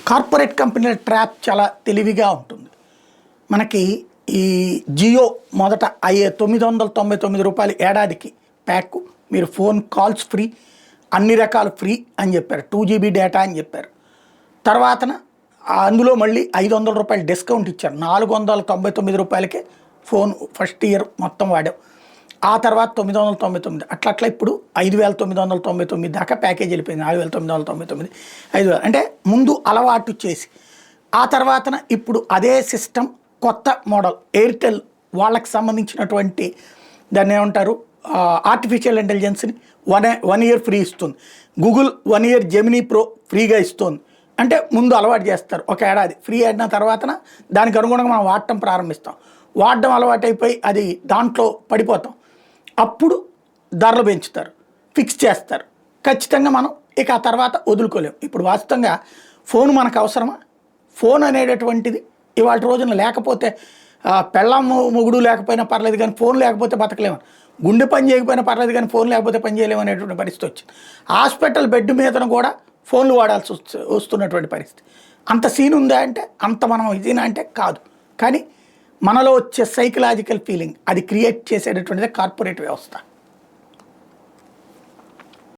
Corporate కంపెనీల trap చాలా తెలివిగా ఉంటుంది. మనకి ఈ జియో మొదట అయ్యే రూ. 999 ఏడాదికి ప్యాక్, మీరు ఫోన్ కాల్స్ ఫ్రీ, అన్ని రకాలు ఫ్రీ అని చెప్పారు, 2 GB డేటా అని చెప్పారు. తర్వాతన అందులో మళ్ళీ రూ. 500 డిస్కౌంట్ ఇచ్చారు. రూ. 499కే ఫోన్ ఫస్ట్ ఇయర్ మొత్తం వాడాం. ఆ తర్వాత 999 అట్లా ఇప్పుడు 5999 దాకా ప్యాకేజ్ వెళ్ళిపోయింది. 4999, 5000 అంటే ముందు అలవాటు చేసి ఆ తర్వాతన ఇప్పుడు అదే సిస్టమ్ కొత్త మోడల్ ఎయిర్టెల్ వాళ్ళకి సంబంధించినటువంటి దాన్ని ఏమంటారు ఆర్టిఫిషియల్ ఇంటెలిజెన్స్ని 1 ఇయర్ ఫ్రీ ఇస్తుంది. గూగుల్ 1 ఇయర్ జెమినీ ప్రో ఫ్రీగా ఇస్తుంది. అంటే ముందు అలవాటు చేస్తారు, ఒక ఏడాది ఫ్రీ అయిన తర్వాతన దానికి అనుగుణంగా మనం వాడటం ప్రారంభిస్తాం. వాడడం అలవాటు అయిపోయి అది దాంట్లో పడిపోతాం. అప్పుడు ధరలు పెంచుతారు, ఫిక్స్ చేస్తారు. ఖచ్చితంగా మనం ఇక ఆ తర్వాత వదులుకోలేము. ఇప్పుడు వాస్తవంగా ఫోన్ మనకు అవసరమా? ఫోన్ అనేటటువంటిది ఇవాళ రోజున లేకపోతే పెళ్ళాం మొగుడు లేకపోయినా పర్లేదు కానీ ఫోన్ లేకపోతే బతకలేము. గుండె పని చేయకపోయినా పర్లేదు కానీ ఫోన్ లేకపోతే పని చేయలేము అనేటువంటి పరిస్థితి వచ్చింది. హాస్పిటల్ బెడ్ మీదను కూడా ఫోన్లు వాడాల్సి వస్తున్నటువంటి పరిస్థితి. అంత సీన్ ఉందా అంటే అంత మనం ఇదినా అంటే కాదు. కానీ మనలో వచ్చే సైకలాజికల్ ఫీలింగ్ అది క్రియేట్ చేసేటటువంటిదే కార్పొరేట్ వ్యవస్థ.